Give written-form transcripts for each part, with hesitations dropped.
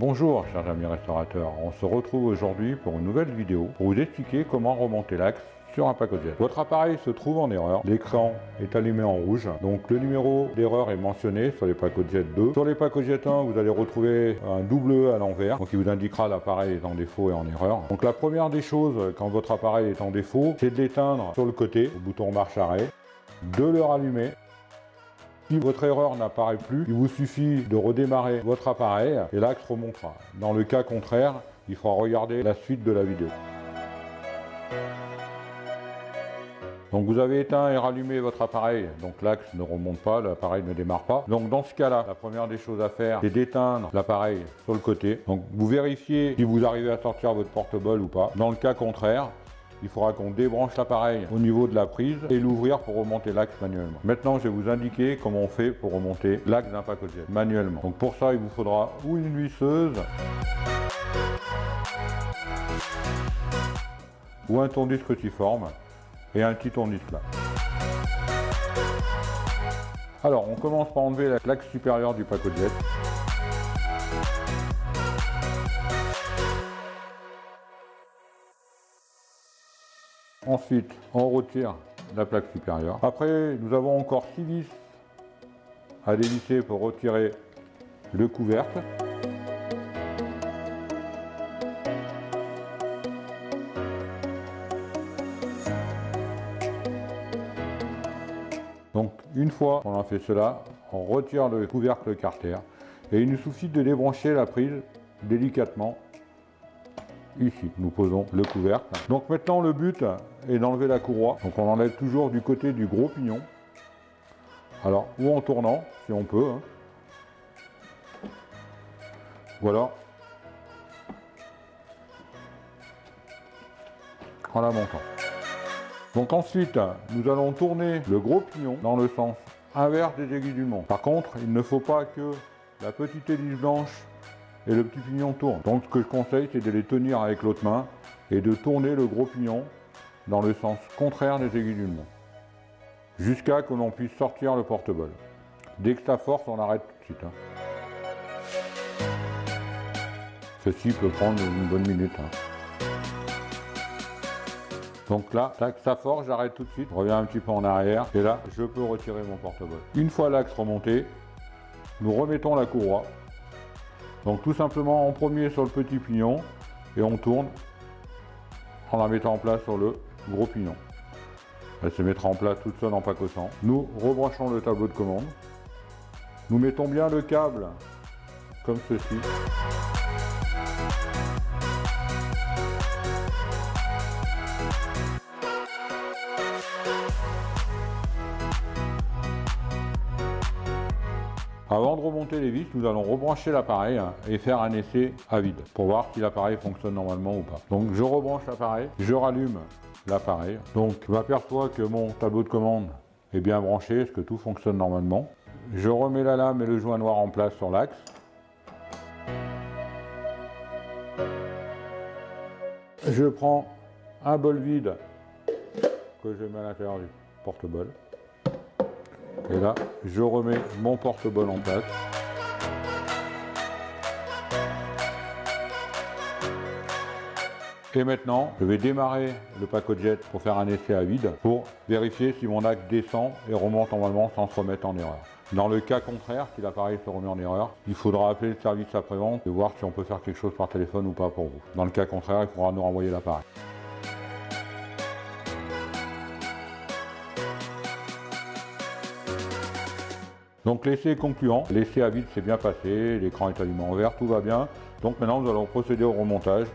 Bonjour chers amis restaurateurs, on se retrouve aujourd'hui pour une nouvelle vidéo pour vous expliquer comment remonter l'axe sur un Pacojet. Votre appareil se trouve en erreur, l'écran est allumé en rouge, donc le numéro d'erreur est mentionné sur les Pacojet 2. Sur les Pacojet 1, vous allez retrouver un double E à l'envers, donc il vous indiquera l'appareil est en défaut et en erreur. Donc la première des choses quand votre appareil est en défaut, c'est de l'éteindre sur le côté, au bouton marche arrêt, de le rallumer. Si votre erreur n'apparaît plus, il vous suffit de redémarrer votre appareil et l'axe remontera. Dans le cas contraire, il faudra regarder la suite de la vidéo. Donc vous avez éteint et rallumé votre appareil, donc l'axe ne remonte pas, l'appareil ne démarre pas. Donc dans ce cas-là, la première des choses à faire, c'est d'éteindre l'appareil sur le côté. Donc vous vérifiez si vous arrivez à sortir votre porte-bol ou pas. Dans le cas contraire, il faudra qu'on débranche l'appareil au niveau de la prise et l'ouvrir pour remonter l'axe manuellement. Maintenant, je vais vous indiquer comment on fait pour remonter l'axe d'un Pacojet manuellement. Donc pour ça, il vous faudra ou une visseuse ou un tournevis cruciforme et un petit tournevis plat. Alors, on commence par enlever l'axe supérieur du Pacojet. Ensuite, on retire la plaque supérieure. Après, nous avons encore 6 vis à dévisser pour retirer le couvercle. Donc, une fois qu'on a fait cela, on retire le couvercle carter et il nous suffit de débrancher la prise délicatement. Ici, nous posons le couvercle. Donc maintenant, le but est d'enlever la courroie. Donc on enlève toujours du côté du gros pignon. Alors, ou en tournant, si on peut. Voilà. En la montant. Donc ensuite, nous allons tourner le gros pignon dans le sens inverse des aiguilles du montre. Par contre, il ne faut pas que la petite hélice blanche et le petit pignon tourne. Donc ce que je conseille, c'est de les tenir avec l'autre main et de tourner le gros pignon dans le sens contraire des aiguilles d'une montre, jusqu'à que l'on puisse sortir le porte-bol. Dès que ça force, on arrête tout de suite. Ceci peut prendre une bonne minute. Donc là, tac, ça force, j'arrête tout de suite, je reviens un petit peu en arrière, et là, je peux retirer mon porte-bol. Une fois l'axe remonté, nous remettons la courroie. Donc tout simplement en premier sur le petit pignon et on tourne en la mettant en place sur le gros pignon. Elle se mettra en place toute seule en pacossant. Nous rebranchons le tableau de commande. Nous mettons bien le câble comme ceci. Avant de remonter les vis, nous allons rebrancher l'appareil et faire un essai à vide pour voir si l'appareil fonctionne normalement ou pas. Donc je rebranche l'appareil, je rallume l'appareil. Donc je m'aperçois que mon tableau de commande est bien branché, est-ce que tout fonctionne normalement. Je remets la lame et le joint noir en place sur l'axe. Je prends un bol vide que je mets à l'intérieur du porte-bol. Et là, je remets mon porte-bol en place. Et maintenant, je vais démarrer le Pacojet pour faire un essai à vide pour vérifier si mon axe descend et remonte normalement sans se remettre en erreur. Dans le cas contraire, si l'appareil se remet en erreur, il faudra appeler le service après-vente et voir si on peut faire quelque chose par téléphone ou pas pour vous. Dans le cas contraire, il faudra nous renvoyer l'appareil. Donc l'essai est concluant, l'essai à vide s'est bien passé, l'écran est allumé en vert, tout va bien. Donc maintenant nous allons procéder au remontage.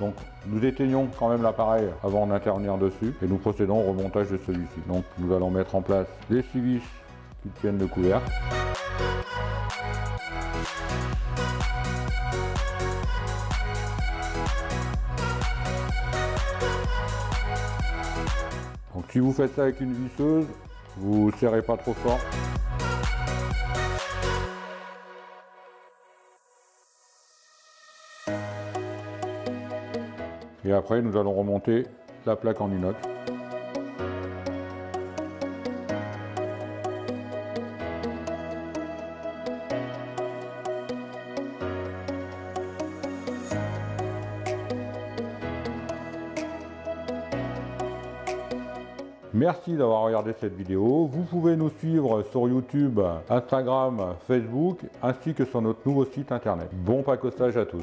Donc nous éteignons quand même l'appareil avant d'intervenir dessus et nous procédons au remontage de celui-ci. Donc nous allons mettre en place les 6 vis qui tiennent le couvercle. Donc si vous faites ça avec une visseuse, vous ne serrez pas trop fort. Et après, nous allons remonter la plaque en inox. Merci d'avoir regardé cette vidéo. Vous pouvez nous suivre sur YouTube, Instagram, Facebook, ainsi que sur notre nouveau site internet. Bon pacostage à tous.